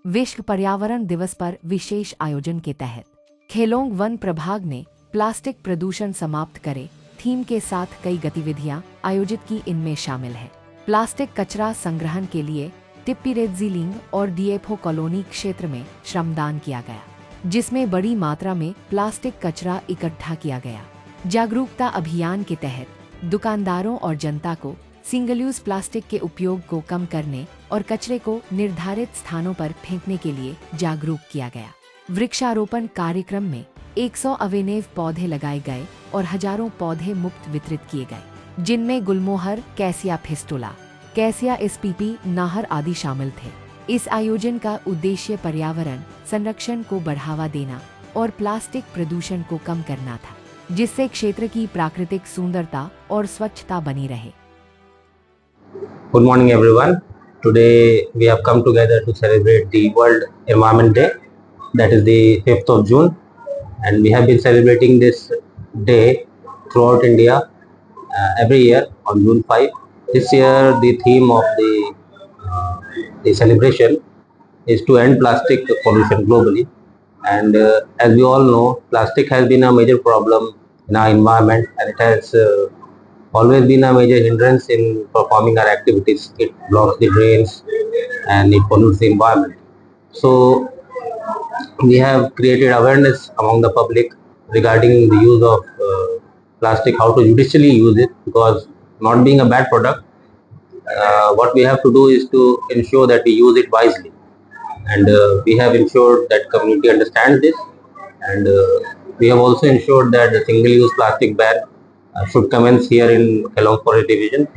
विश्व पर्यावरण दिवस पर विशेष आयोजन के तहत खेलोंग वन प्रभाग ने प्लास्टिक प्रदूषण समाप्त करे थीम के साथ कई गतिविधियां आयोजित की। इनमें शामिल है प्लास्टिक कचरा संग्रहण के लिए टिप्पीरेड्जिलिंग और डीएफओ कॉलोनी क्षेत्र में श्रमदान किया गया, जिसमें बड़ी मात्रा में प्लास्टिक कचरा इकट्ठा किया गया। जागरूकता अभियान के तहत दुकानदारों और जनता को सिंगल यूज प्लास्टिक के उपयोग को कम करने और कचरे को निर्धारित स्थानों पर फेंकने के लिए जागरूक किया गया। वृक्षारोपण कार्यक्रम में 100 अवेनेव पौधे लगाए गए और हजारों पौधे मुफ्त वितरित किए गए, जिनमें गुलमोहर, कैसिया फिस्टुला, कैसिया spp, नाहर आदि शामिल थे। इस आयोजन का उद्देश्य पर्यावरण संरक्षण को बढ़ावा देना और प्लास्टिक प्रदूषण को कम करना था, जिससे क्षेत्र की प्राकृतिक सुंदरता और स्वच्छता बनी रहे। Good morning everyone. Today we have come together to celebrate the World Environment Day, that is the 5th of June, and we have been celebrating this day throughout India every year on June 5. This year the theme of the celebration is to end plastic pollution globally, and as we all know, plastic has been a major problem in our environment, and it has always been a major hindrance in performing our activities. It blocks the drains and it pollutes the environment. So we have created awareness among the public regarding the use of plastic, how to judicially use it, because not being a bad product, what we have to do is to ensure that we use it wisely, and we have ensured that community understands this, and we have also ensured that the single-use plastic ban should commence here in Kelong Forest Division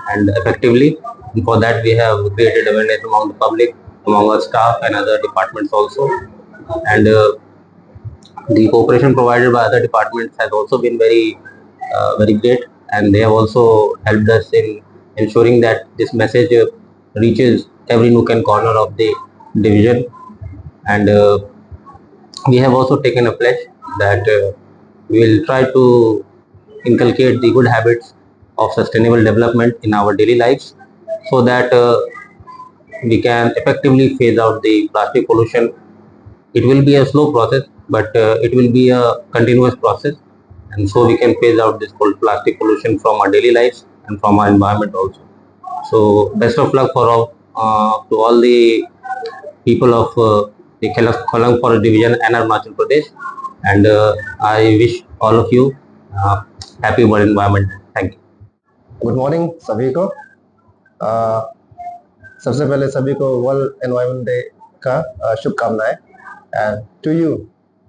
and effectively. And for that we have created awareness among the public, among our staff and other departments also, and the cooperation provided by other departments has also been very great, and they have also helped us in ensuring that this message reaches every nook and corner of the division. And we have also taken a pledge that we will try to inculcate the good habits of sustainable development in our daily lives, so that we can effectively phase out the plastic pollution. It will be a slow process, but it will be a continuous process, and so we can phase out this whole plastic pollution from our daily lives and from our environment also. So best of luck for all, to all the people of the Kelong Forest Division and Arunachal Pradesh, and I wish all of you happy world environment. Thank you. Good morning सभी को। सबसे पहले सभी को world environment day का शुभकामनाएं, and to you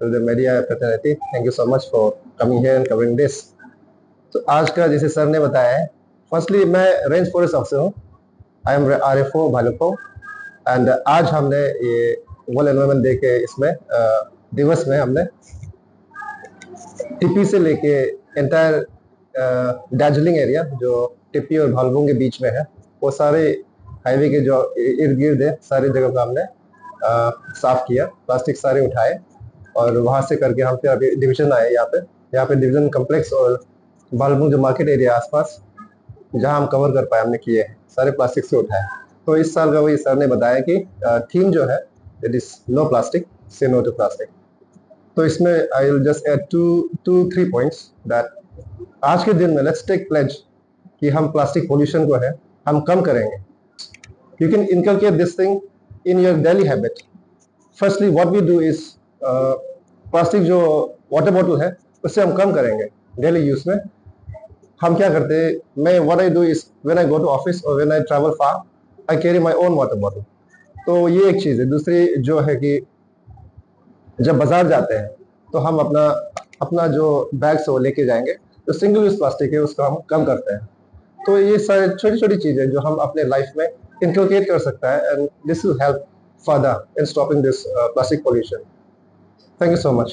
too the media प्रतिनिधि, thank you so much for coming here and covering this. तो आज का जैसे सर ने बताया है, फर्स्टली मैं रेंज फॉरेस्ट ऑफिसर हूँ, I am RFO Bhalukpong, and आज हमने ये वर्ल्ड एनवायरनमेंट डे के इसमें दिवस में हमने टिप्पी से लेके एंटायर दार्जिलिंग एरिया जो टिप्पी और भालुकपोंग के बीच में है, वो सारे हाईवे के जो इर्द गिर्द है सारी जगह को हमने साफ किया, प्लास्टिक सारे उठाए, और वहाँ से करके हम फिर अभी डिवीजन आए यहाँ पे डिवीजन कम्प्लेक्स और भालुकपोंग जो मार्केट एरिया आसपास जहाँ हम कवर कर पाए हमने किए सारे प्लास्टिक से उठाए। तो इस साल का वही सर ने बताया कि थीम जो है it is no plastic, say no to plastic. तो इसमें I will just add two three points that आज के दिन में लेट्स टेक प्लेज कि हम प्लास्टिक पोल्यूशन को है हम कम करेंगे। You can inculcate this thing in your daily habit. Firstly what we do is plastic जो वाटर बॉटल है उससे हम कम करेंगे डेली यूज में। हम क्या करते हैं, मैं what I do is when I go to office और when I travel far I carry my own water bottle. तो ये एक चीज़ है। दूसरी जो है कि जब बाजार जाते हैं तो हम अपना जो बैग्स है वो लेके जाएंगे, जो सिंगल यूज प्लास्टिक है उसको हम कम करते हैं। तो ये सारी छोटी छोटी चीज़ें जो हम अपने लाइफ में इंकलकेट कर सकता है, and this will help further in stopping this plastic pollution. Thank you so much.